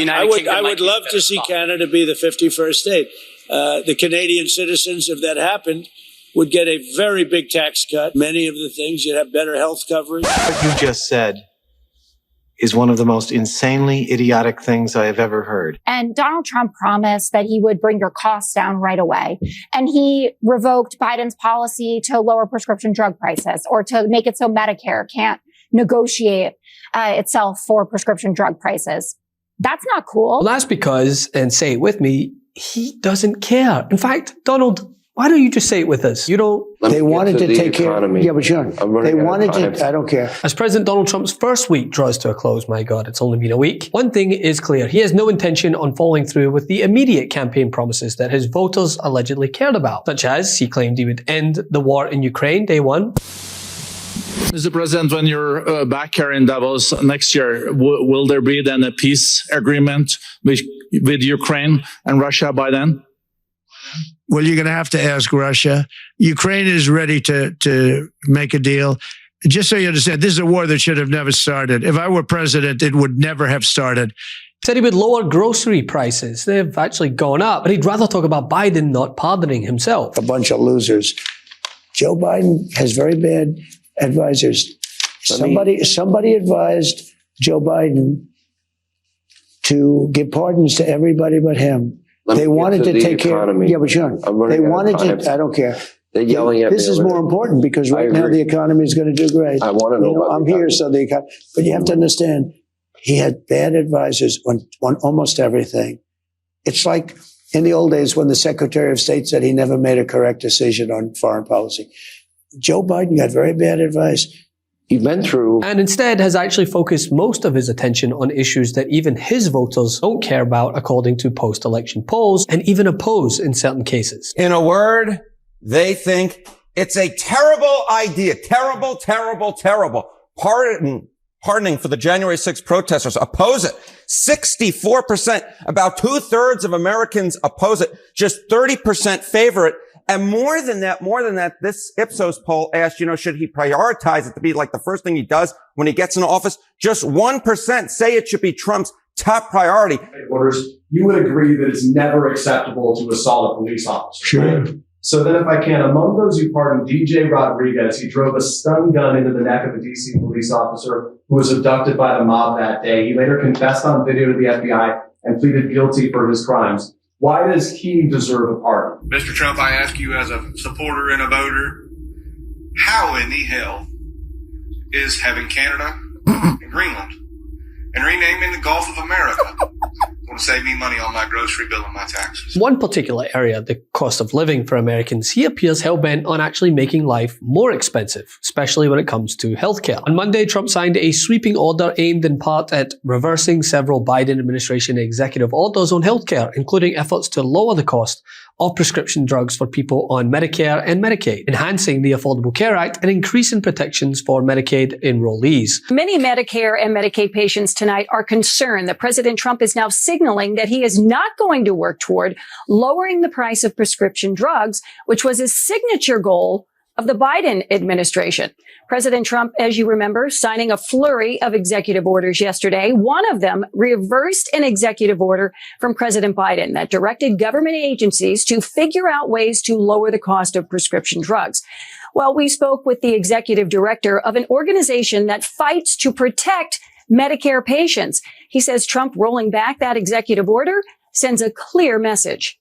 I would love to see Canada be the 51st state. The Canadian citizens, if that happened, would get a very big tax cut. Many of the things, you'd have better health coverage. What you just said is one of the most insanely idiotic things I have ever heard. And Donald Trump promised that he would bring your costs down right away. And he revoked Biden's policy to lower prescription drug prices or to make it so Medicare can't negotiate itself for prescription drug prices. That's not cool. Well, that's because, and say it with me, he doesn't care. In fact, Donald, why don't you just say it with us? You don't. They wanted to take care. Yeah, but Sean, they wanted to. I don't care. As President Donald Trump's first week draws to a close, my God, it's only been a week. One thing is clear. He has no intention on following through with the immediate campaign promises that his voters allegedly cared about, such as he claimed he would end the war in Ukraine day one. Mr. President, when you're back here in Davos next year, will there be then a peace agreement with Ukraine and Russia by then? Well, you're going to have to ask Russia. Ukraine is ready to make a deal. Just so you understand, this is a war that should have never started. If I were president, it would never have started. Said he would lower grocery prices. They've actually gone up, but he'd rather talk about Biden not pardoning himself. A bunch of losers. Joe Biden has very bad advisors. Somebody advised Joe Biden to give pardons to everybody but him. They wanted to take care. Yeah, but Sean, they wanted to. I don't care. They're yelling at me. This is more important because right now the economy is going to do great. I want to know. I'm here, so the economy. But you have to understand, he had bad advisors on almost everything. It's like in the old days when the Secretary of State said he never made a correct decision on foreign policy. Joe Biden got very bad advice. You've been through. And instead has actually focused most of his attention on issues that even his voters don't care about, according to post-election polls, and even oppose in certain cases. In a word, they think it's a terrible idea. Terrible, terrible, terrible. Pardoning for the January 6th protesters. Oppose it. 64%. About 2/3 of Americans oppose it. Just 30% favor it. And more than that, this Ipsos poll asked, should he prioritize it to be like the first thing he does when he gets into office? Just 1% say it should be Trump's top priority. Orders, you would agree that it's never acceptable to assault a police officer. Sure. So then if I can, among those who pardoned DJ Rodriguez, he drove a stun gun into the neck of a DC police officer who was abducted by the mob that day. He later confessed on video to the FBI and pleaded guilty for his crimes. Why does he deserve a pardon? Mr. Trump, I ask you as a supporter and a voter, how in the hell is having Canada and Greenland and renaming the Gulf of America going to save me money on my grocery bill and my taxes? One particular area, the cost of living for Americans, he appears hell-bent on actually making life more expensive, especially when it comes to healthcare. On Monday, Trump signed a sweeping order aimed in part at reversing several Biden administration executive orders on healthcare, including efforts to lower the cost of prescription drugs for people on Medicare and Medicaid, enhancing the Affordable Care Act and increasing protections for Medicaid enrollees. Many Medicare and Medicaid patients tonight are concerned that President Trump is now signaling that he is not going to work toward lowering the price of prescription drugs, which was his signature goal of the Biden administration. President Trump, as you remember, signing a flurry of executive orders yesterday. One of them reversed an executive order from President Biden that directed government agencies to figure out ways to lower the cost of prescription drugs. Well, we spoke with the executive director of an organization that fights to protect Medicare patients. He says Trump rolling back that executive order sends a clear message.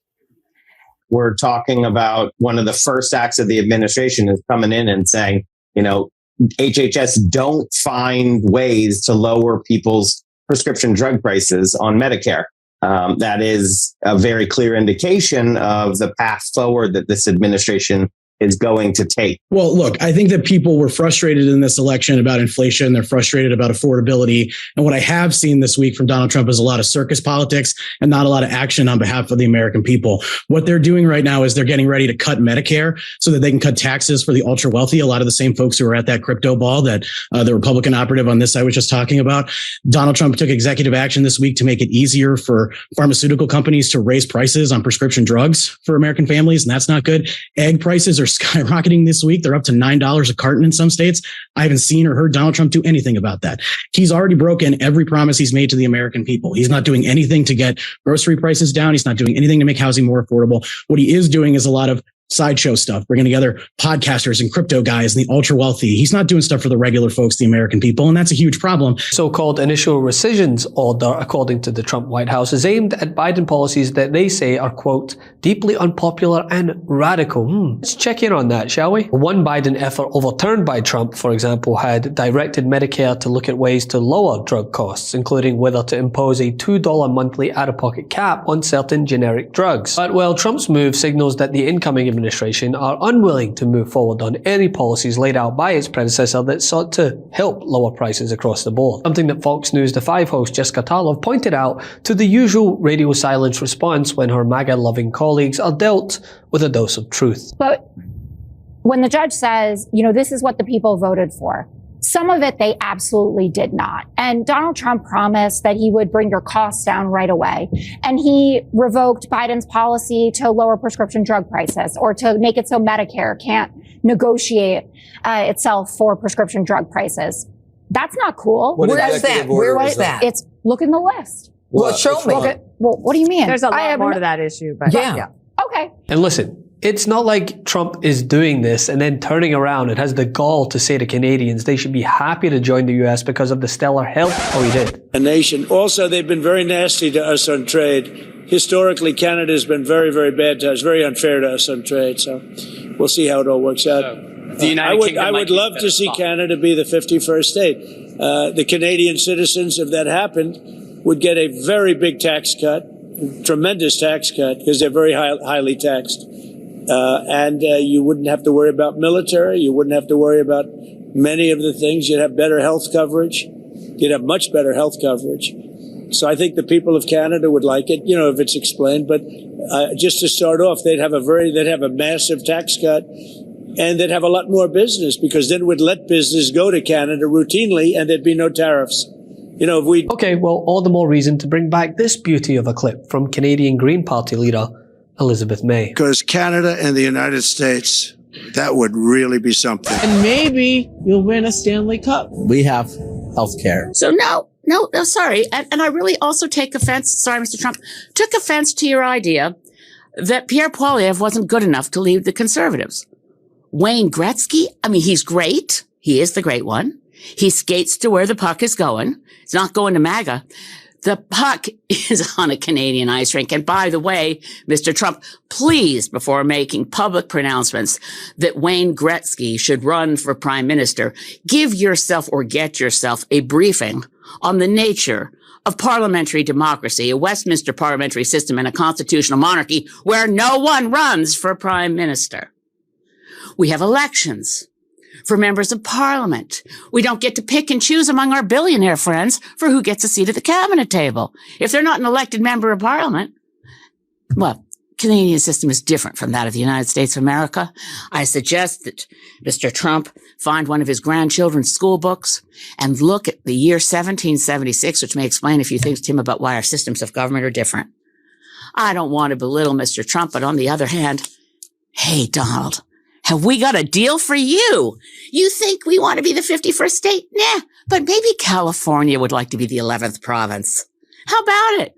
We're talking about one of the first acts of the administration is coming in and saying, HHS don't find ways to lower people's prescription drug prices on Medicare. That is a very clear indication of the path forward that this administration is going to take. Well, look, I think that people were frustrated in this election about inflation. They're frustrated about affordability. And what I have seen this week from Donald Trump is a lot of circus politics and not a lot of action on behalf of the American people. What they're doing right now is they're getting ready to cut Medicare so that they can cut taxes for the ultra wealthy. A lot of the same folks who were at that crypto ball that the Republican operative on this side was just talking about. Donald Trump took executive action this week to make it easier for pharmaceutical companies to raise prices on prescription drugs for American families. And that's not good. Egg prices are skyrocketing this week. They're up to $9 a carton in some states. I haven't seen or heard Donald Trump do anything about that. He's already broken every promise he's made to the American people. He's not doing anything to get grocery prices down. He's not doing anything to make housing more affordable. What he is doing is a lot of sideshow stuff, bringing together podcasters and crypto guys and the ultra wealthy. He's not doing stuff for the regular folks, the American people, and that's a huge problem. So-called initial rescissions order, according to the Trump White House, is aimed at Biden policies that they say are, quote, deeply unpopular and radical. Let's check in on that, shall we? One Biden effort overturned by Trump, for example, had directed Medicare to look at ways to lower drug costs, including whether to impose a $2 monthly out-of-pocket cap on certain generic drugs. But while Trump's move signals that the incoming administration are unwilling to move forward on any policies laid out by its predecessor that sought to help lower prices across the board. Something that Fox News The 5 host Jessica Tarlov pointed out to the usual radio silence response when her MAGA-loving colleagues are dealt with a dose of truth. But when the judge says, this is what the people voted for, some of it they absolutely did not. And Donald Trump promised that he would bring your costs down right away. And he revoked Biden's policy to lower prescription drug prices or to make it so Medicare can't negotiate itself for prescription drug prices. That's not cool. Where is that? Where was that? It's look in the list. Well, show me. What do you mean? There's a lot more to that issue, but yeah. Okay. And listen, it's not like Trump is doing this and then turning around and has the gall to say to Canadians they should be happy to join the US because of the stellar health. Oh, he did. A nation. Also, they've been very nasty to us on trade. Historically, Canada has been very, very bad to us, very unfair to us on trade. So we'll see how it all works out. I would love to see Canada be the 51st state. The Canadian citizens, if that happened, would get a very big tax cut, tremendous tax cut, because they're very highly taxed. And you wouldn't have to worry about military. You wouldn't have to worry about many of the things. You'd have better health coverage. You'd have much better health coverage. So I think the people of Canada would like it, if it's explained. But just to start off, they'd have a massive tax cut, and they'd have a lot more business because then we'd let business go to Canada routinely, and there'd be no tariffs. Okay, well, all the more reason to bring back this beauty of a clip from Canadian Green Party leader Elizabeth May. Because Canada and the United States, that would really be something. And maybe you'll win a Stanley Cup. We have health care. So no, sorry. And I really also take offense, sorry, Mr. Trump, took offense to your idea that Pierre Poilievre wasn't good enough to lead the Conservatives. Wayne Gretzky, he's great. He is the great one. He skates to where the puck is going. It's not going to MAGA. The puck is on a Canadian ice rink. And by the way, Mr. Trump, please, before making public pronouncements that Wayne Gretzky should run for prime minister, give yourself or get yourself a briefing on the nature of parliamentary democracy, a Westminster parliamentary system and a constitutional monarchy where no one runs for prime minister. We have elections for members of parliament. We don't get to pick and choose among our billionaire friends for who gets a seat at the cabinet table. If they're not an elected member of parliament, well, Canadian system is different from that of the United States of America. I suggest that Mr. Trump find one of his grandchildren's school books and look at the year 1776, which may explain a few things to him about why our systems of government are different. I don't want to belittle Mr. Trump, but on the other hand, hey, Donald, have we got a deal for you? You think we want to be the 51st state? Nah, but maybe California would like to be the 11th province. How about it?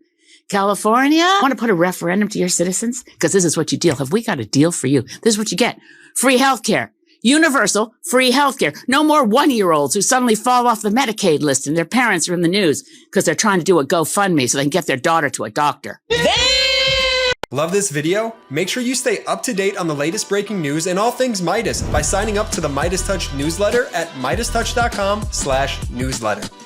California, want to put a referendum to your citizens? Because this is what you deal. Have we got a deal for you? This is what you get. Free healthcare. Universal free healthcare. No more 1-year-olds who suddenly fall off the Medicaid list and their parents are in the news because they're trying to do a GoFundMe so they can get their daughter to a doctor. Love this video? Make sure you stay up to date on the latest breaking news and all things Midas by signing up to the MeidasTouch newsletter at MeidasTouch.com/newsletter.